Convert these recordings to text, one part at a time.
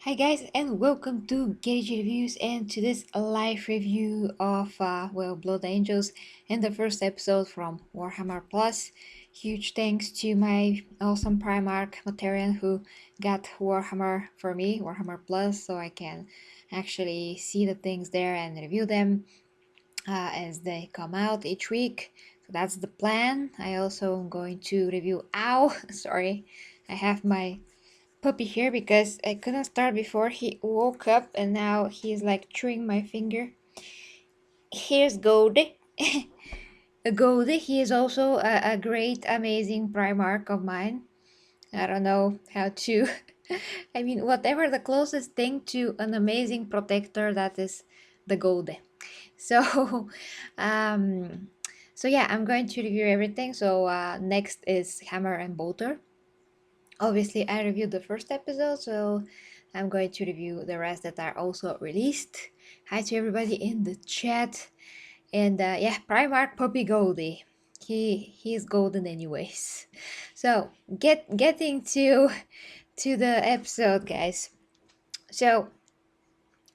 Hi guys and welcome to Gauge Reviews and to this live review of Blood Angels and the first episode from Warhammer Plus. Huge thanks to my awesome Primarch Materian who got Warhammer for me, Warhammer Plus, so I can actually see the things there and review them as they come out each week. So that's the plan. I also am going to review sorry, I have my puppy here because I couldn't start before he woke up and now he's like chewing my finger. Here's Goldie. Goldie, he is also a great, amazing Primarch of mine. I don't know how to. I mean, whatever the closest thing to an amazing protector, that is the Goldie. So, um, so yeah, I'm going to review everything. So next is Hammer and Bolter. Obviously, I reviewed the first episode, so I'm going to review the rest that are also released. Hi to everybody in the chat, and yeah, Primarch Puppy Goldie. He's golden anyways. So getting to the episode, guys. So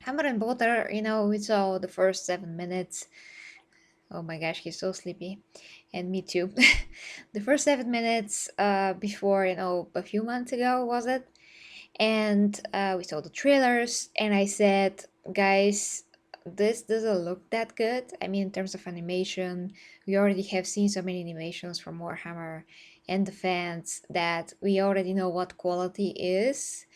Hammer and Bolter, we saw the first 7 minutes. Oh my gosh, he's so sleepy, and me too. The first 7 minutes before, a few months ago was it? And we saw the trailers and I said, guys, this doesn't look that good. I mean, in terms of animation, we already have seen so many animations from Warhammer and the fans that we already know what quality is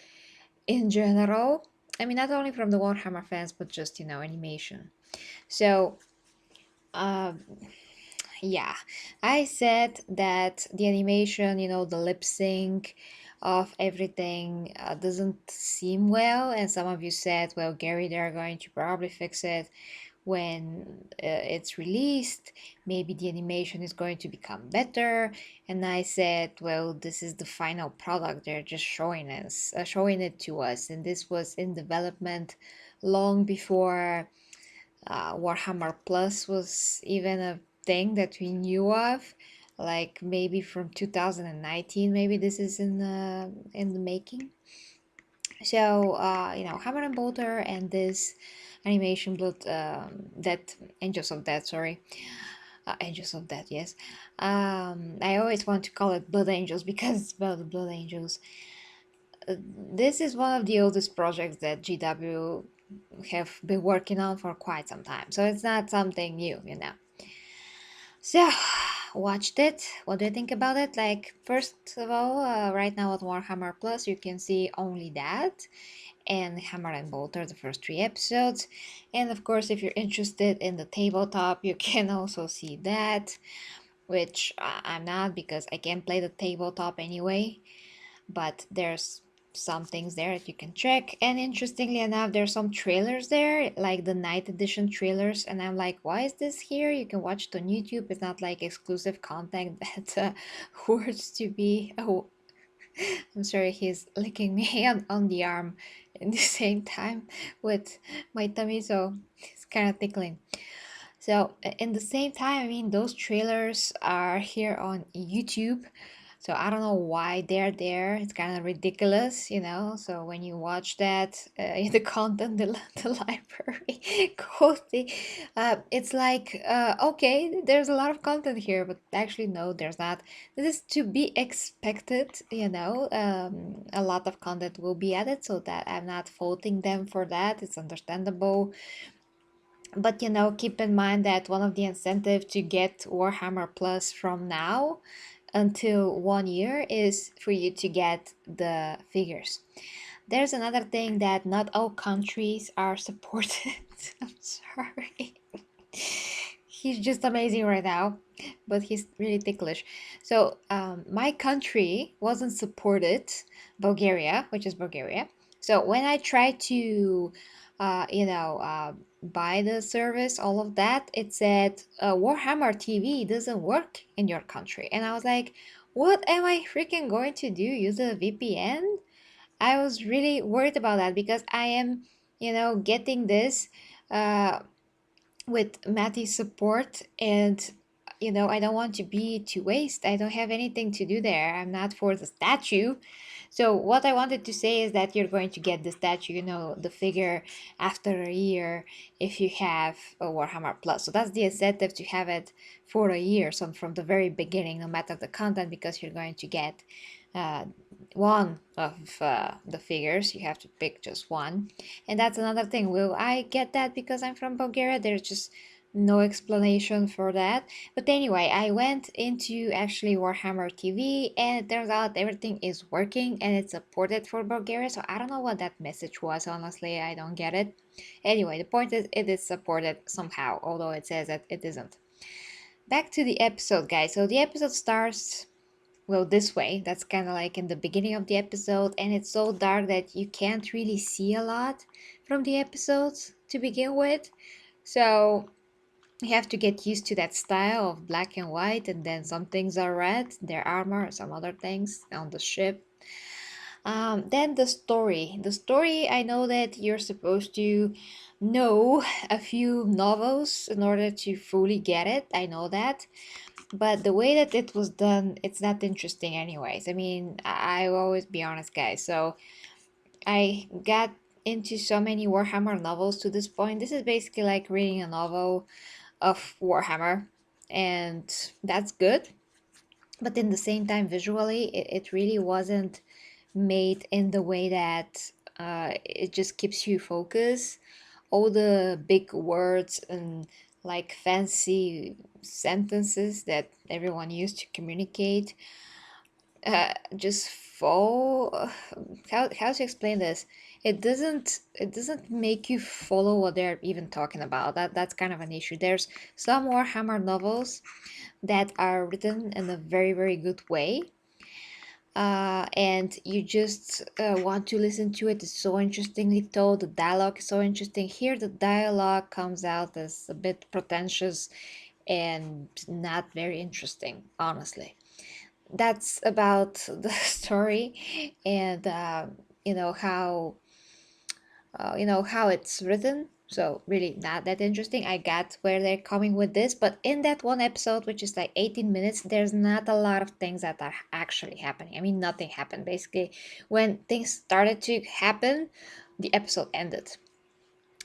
in general. I mean, not only from the Warhammer fans, but just, animation. So uh, yeah, I said that the animation, the lip sync of everything doesn't seem well, and some of you said, well, Gary, they're going to probably fix it when it's released. Maybe the animation is going to become better. And I said, well, this is the final product. They're just showing it to us, and this was in development long before Warhammer Plus was even a thing that we knew of, like maybe from 2019. Maybe this is in the making. So Hammer and Bolter and this animation blood that Angels of Death, sorry. Angels of Death, yes. I always want to call it Blood Angels because, well, the Blood Angels. This is one of the oldest projects that GW have been working on for quite some time, so it's not something new. So, watched it. What do you think about it? Like, first of all, right now at Warhammer Plus, you can see only that, and Hammer and Bolter, the first 3 episodes. And of course, if you're interested in the tabletop, you can also see that, which I'm not because I can't play the tabletop anyway. But there's some things there that you can check, and interestingly enough, there's some trailers there, like the night edition trailers, and I'm like, why is this here? You can watch it on YouTube. It's not like exclusive content that words to be. Oh, I'm sorry, he's licking me on the arm in the same time with my tummy, so it's kind of tickling. So in the same time, I mean, those trailers are here on YouTube. So I don't know why they're there. It's kind of ridiculous. So when you watch that, the content, the library quality, it's like, okay, there's a lot of content here, but actually, no, there's not. This is to be expected. A lot of content will be added, so that I'm not faulting them for that. It's understandable. But keep in mind that one of the incentives to get Warhammer Plus from now until 1 year is for you to get the figures. There's another thing that not all countries are supported. I'm sorry. He's just amazing right now, but he's really ticklish. So my country wasn't supported, Bulgaria, which is Bulgaria. So when I tried to, buy the service, all of that, it said Warhammer TV doesn't work in your country, and I was like, what am I freaking going to do? Use a VPN? I was really worried about that because I am, getting this. Uh, with Matty's support, and I don't want to be to waste. I don't have anything to do there. I'm not for the statue. So what I wanted to say is that you're going to get the statue, the figure after a year if you have a Warhammer Plus. So that's the incentive to have it for a year, so from the very beginning, no matter the content, because you're going to get uh, one of the figures. You have to pick just one. And that's another thing. Will I get that because I'm from Bulgaria? There's just no explanation for that. But anyway, I went into actually Warhammer TV, and it turns out everything is working and it's supported for Bulgaria. So I don't know what that message was, honestly. I don't get it. Anyway, the point is it is supported somehow, although it says that it isn't. Back to the episode, guys. So the episode starts, well, this way. That's kind of like in the beginning of the episode, and it's so dark that you can't really see a lot from the episodes to begin with. So you have to get used to that style of black and white, and then some things are red, their armor, some other things on the ship. Then the story. The story, I know that you're supposed to know a few novels in order to fully get it. I know that. But the way that it was done, it's not interesting anyways. I mean, I will always be honest, guys. So I got into so many Warhammer novels to this point. This is basically like reading a novel of Warhammer, and that's good. But in the same time, visually, it really wasn't made in the way that it just keeps you focused. All the big words and like fancy sentences that everyone used to communicate just fall. How to explain this? It doesn't make you follow what they're even talking about. That's kind of an issue. There's some Warhammer novels that are written in a very, very good way, and you just want to listen to it. It's so interestingly told. The dialogue is so interesting. Here, the dialogue comes out as a bit pretentious and not very interesting, honestly. That's about the story, and how it's written. So really not that interesting. I got where they're coming with this, but in that one episode, which is like 18 minutes, there's not a lot of things that are actually happening. I mean, nothing happened. Basically, when things started to happen, the episode ended.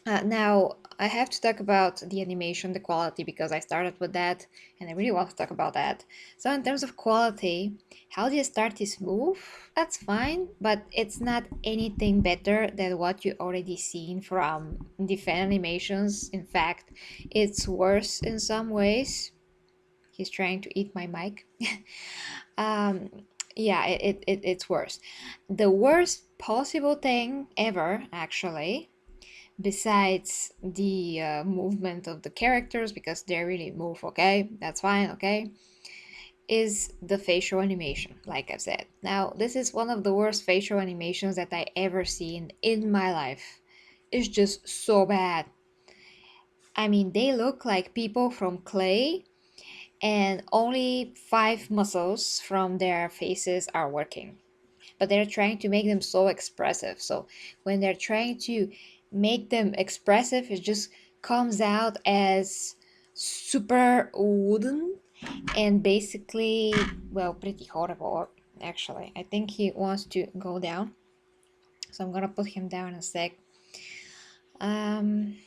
Now, I have to talk about the animation, the quality, because I started with that and I really want to talk about that. So, in terms of quality, how the start is smooth, that's fine, but it's not anything better than what you already seen from the fan animations. In fact, it's worse in some ways. He's trying to eat my mic. um, yeah, it's worse. The worst possible thing ever, actually, besides the movement of the characters, because they really move, okay, that's fine, okay, is the facial animation, like I said. Now, this is one of the worst facial animations that I ever seen in my life. It's just so bad. I mean, they look like people from clay, and only five muscles from their faces are working, but they're trying to make them so expressive. So when they're trying to make them expressive, it just comes out as super wooden and basically, well, pretty horrible, actually. I think he wants to go down, so I'm gonna put him down in a sec. um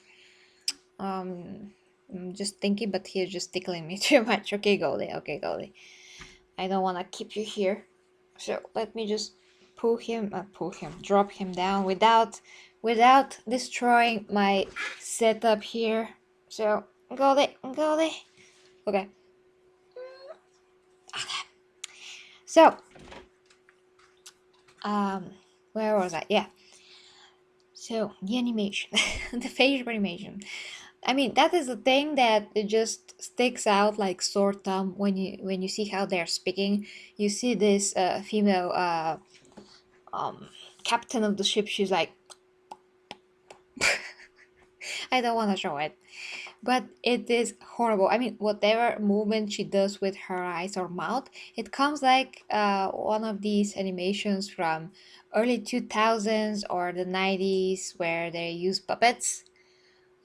I'm just thinking, but he's just tickling me too much. Okay, Goldie. Okay, Goldie. I don't want to keep you here, so let me just drop him down without destroying my setup here. So Goldie. Okay. So where was I? Yeah. So the animation, the facial animation. I mean, that is the thing that it just sticks out like sore thumb when you see how they're speaking. You see this female um, captain of the ship. She's like, I don't want to show it, but it is horrible. I mean, whatever movement she does with her eyes or mouth, it comes like one of these animations from early 2000s or the 90s where they use puppets,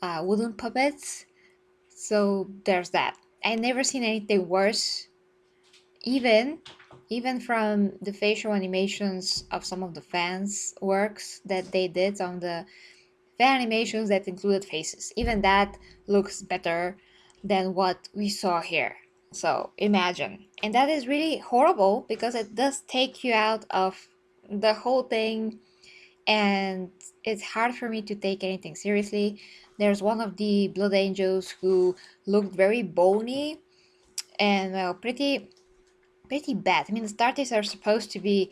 wooden puppets. So there's that. I never seen anything worse. Even even from the facial animations of some of the fans' works that they did on the fan animations that included faces. Even that looks better than what we saw here. So imagine. And that is really horrible because it does take you out of the whole thing, and it's hard for me to take anything seriously. There's one of the Blood Angels who looked very bony and well pretty bad. I mean, the Starties are supposed to be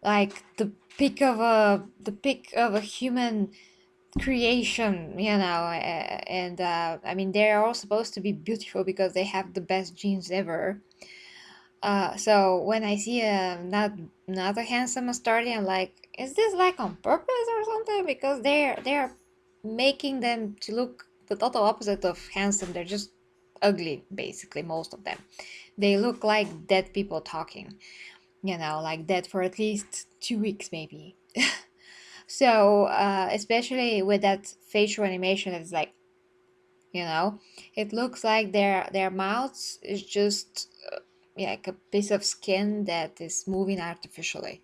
like the peak of a human creation, and I mean they're all supposed to be beautiful because they have the best genes ever. So when I see not a handsome Astartes, I'm like, is this like on purpose or something? Because they're making them to look the total opposite of handsome. They're just ugly, basically, most of them. They look like dead people talking, like dead for at least 2 weeks, maybe. So, especially with that facial animation, it's like, you know, it looks like their mouths is just yeah, like a piece of skin that is moving artificially.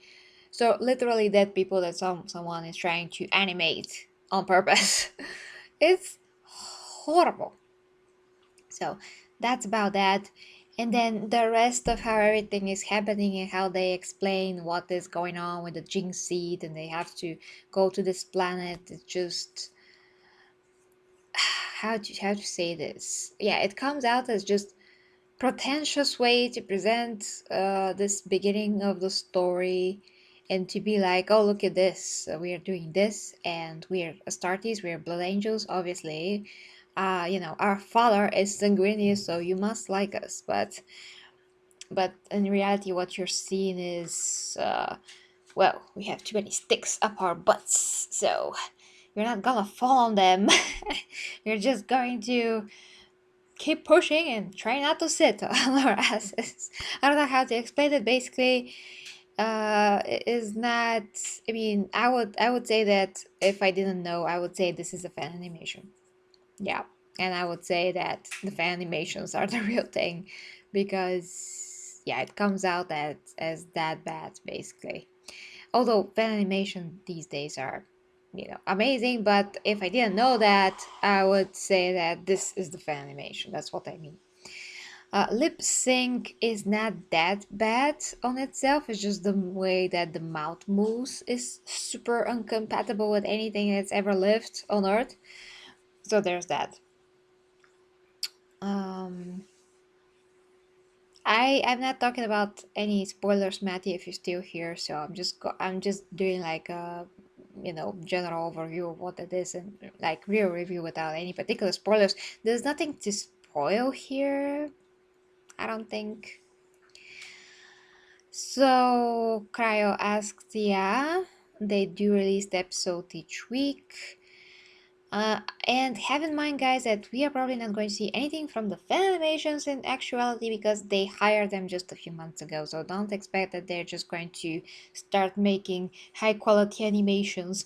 So literally dead people that someone is trying to animate on purpose. It's horrible. So that's about that. And then the rest of how everything is happening and how they explain what is going on with the Jinx seed and they have to go to this planet. It's just how to say this. Yeah, it comes out as just pretentious way to present this beginning of the story and to be like, oh, look at this, we are doing this and we're Astartes, we're blood angels, obviously. Our father is sanguineous, so you must like us. But in reality, what you're seeing is, well, we have too many sticks up our butts, so you're not gonna fall on them. You're just going to keep pushing and try not to sit on our asses. I don't know how to explain it. Basically, it is not. I mean, I would say that if I didn't know, I would say this is a fan animation. Yeah, and I would say that the fan animations are the real thing, because yeah, it comes out as that bad basically. Although fan animation these days are, amazing, but if I didn't know that, I would say that this is the fan animation. That's what I mean. Lip sync is not that bad on itself. It's just the way that the mouth moves is super incompatible with anything that's ever lived on Earth. So there's that. Um, I'm not talking about any spoilers, Matty, if you're still here. So I'm just doing like a general overview of what it is and like real review without any particular spoilers. There's nothing to spoil here, I don't think. So Cryo asked, yeah, they do release the episode each week. And have in mind, guys, that we are probably not going to see anything from the fan animations in actuality because they hired them just a few months ago. So don't expect that they're just going to start making high quality animations,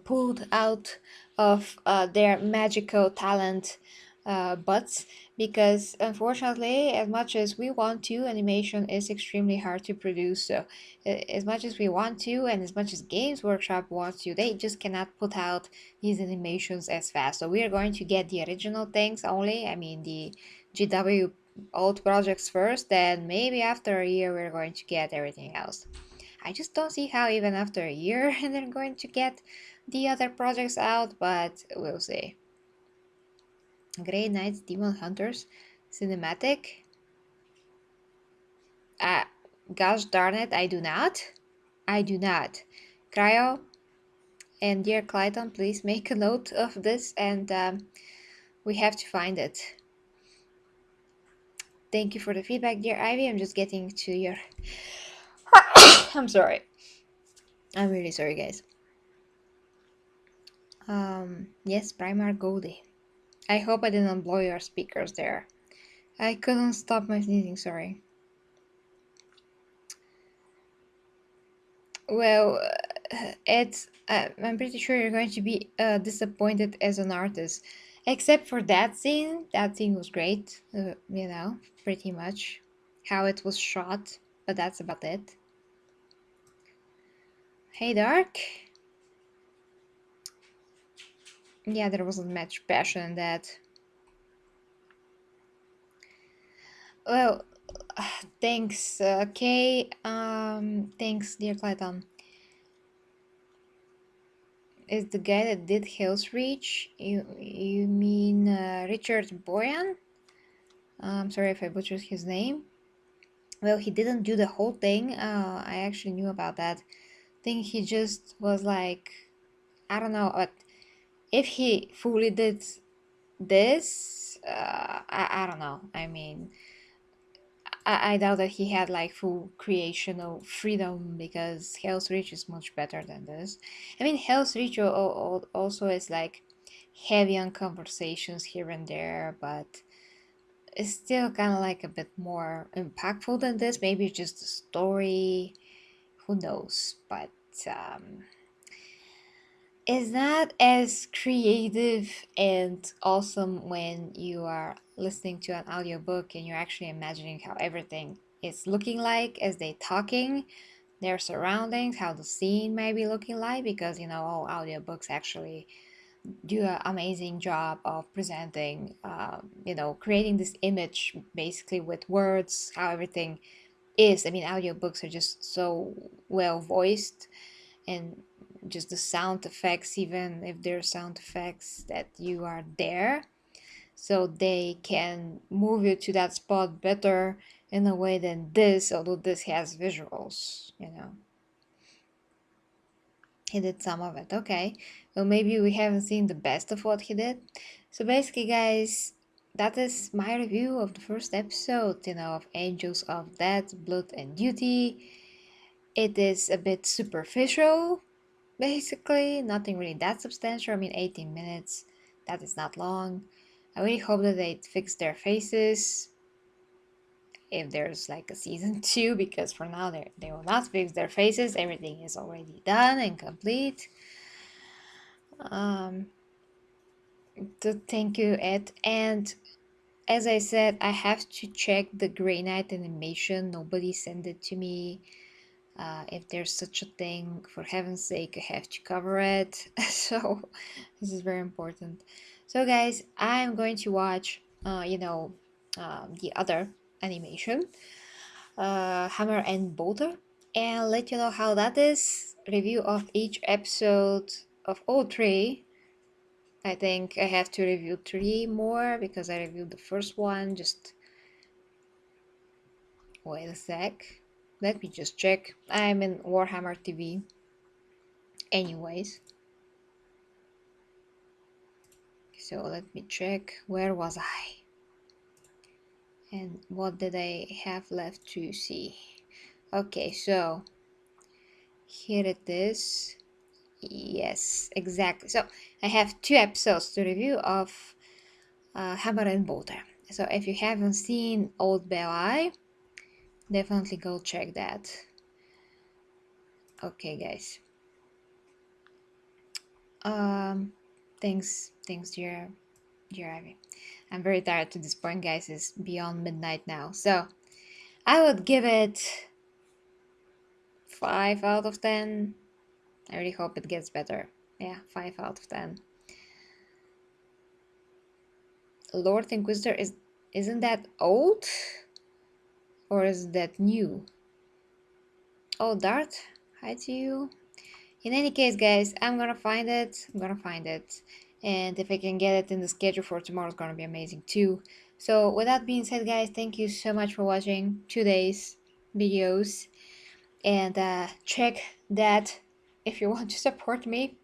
pulled out of their magical talent butts. Because unfortunately, as much as we want to, animation is extremely hard to produce. So as much as we want to, and as much as Games Workshop wants to, they just cannot put out these animations as fast. So we are going to get the original things only. I mean, the GW old projects first, then maybe after a year we're going to get everything else. I just don't see how even after a year they're going to get the other projects out, but we'll see. Grey Knights Demon Hunters cinematic. Uh, Gosh darn it, I do not. I do not. Cryo and dear Clayton, please make a note of this, and we have to find it. Thank you for the feedback, dear Ivy. I'm just getting to your. I'm sorry. I'm really sorry, guys. Yes, Primark Goldie. I hope I didn't blow your speakers there. I couldn't stop my sneezing, sorry. Well, I'm pretty sure you're going to be disappointed as an artist. Except for that scene was great, pretty much how it was shot, but that's about it. Hey, Dark. Yeah, there wasn't much passion in that. Well, thanks, Kay. Thanks, dear Clayton. Is the guy that did Hell's Reach? You mean Richard Boyan? I'm sorry if I butchered his name. Well, he didn't do the whole thing. I actually knew about that. I think he just was like, I don't know, but if he fully did this, I don't know. I mean, I doubt that he had like full creational freedom because Hell's Reach is much better than this. I mean, Hell's Reach also is like heavy on conversations here and there, but it's still kind of like a bit more impactful than this. Maybe just the story, who knows? But um, it's not as creative and awesome when you are listening to an audiobook and you're actually imagining how everything is looking like as they talking, their surroundings, how the scene might be looking like, because all audiobooks actually do an amazing job of presenting, creating this image basically with words, how everything is. I mean, audiobooks are just so well voiced, and just the sound effects, even if they're sound effects that you are there, so they can move you to that spot better in a way than this, although this has visuals. He did some of it. Okay, well, maybe we haven't seen the best of what he did. So basically, guys, that is my review of the first episode, of Angels of Death, Blood and Duty. It is a bit superficial, basically, nothing really that substantial. I mean, 18 minutes, that is not long. I really hope that they fix their faces if there's like a season 2, because for now they will not fix their faces. Everything is already done and complete. Um, so thank you, Ed. And as I said, I have to check the Grey Knight animation. Nobody sent it to me. If there's such a thing, for heaven's sake, I have to cover it. So this is very important. So guys, I'm going to watch, the other animation, Hammer and Bolter, and let you know how that is. Review of each episode of all three. I think I have to review 3 more because I reviewed the first one. Just wait a sec. Let me just check. I'm in Warhammer TV. Anyways, so let me check. Where was I? And what did I have left to see? Okay, so here it is. Yes, exactly. So I have 2 episodes to review of Hammer and Bolter. So if you haven't seen Old Bell Eye, definitely go check that. Okay, guys. Thanks, dear Ivy. I'm very tired to this point, guys. It's beyond midnight now. So I would give it 5 out of 10. I really hope it gets better. Yeah, 5 out of 10. Lord Inquisitor isn't that old? Or is that new? Oh, Dart, hi to you. In any case, guys, I'm gonna find it. And if I can get it in the schedule for tomorrow, it's gonna be amazing too. So with that being said, guys, thank you so much for watching today's videos. And check that if you want to support me.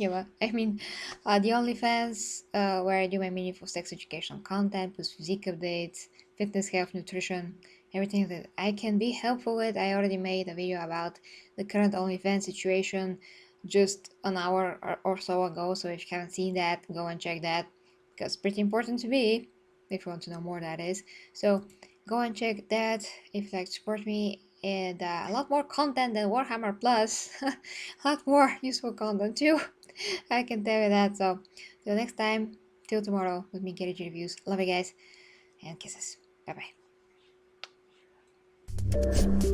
I mean, the OnlyFans, where I do my meaningful sex educational content plus physique updates, fitness, health, nutrition, everything that I can be helpful with. I already made a video about the current OnlyFans situation just an hour or so ago, so if you haven't seen that, go and check that, because it's pretty important to me, if you want to know more, that is. So go and check that if you'd like to support me, and a lot more content than Warhammer Plus, a lot more useful content too. I can tell you that. So till next time, till tomorrow with me, KDG Reviews. Love you guys, and kisses. Bye bye.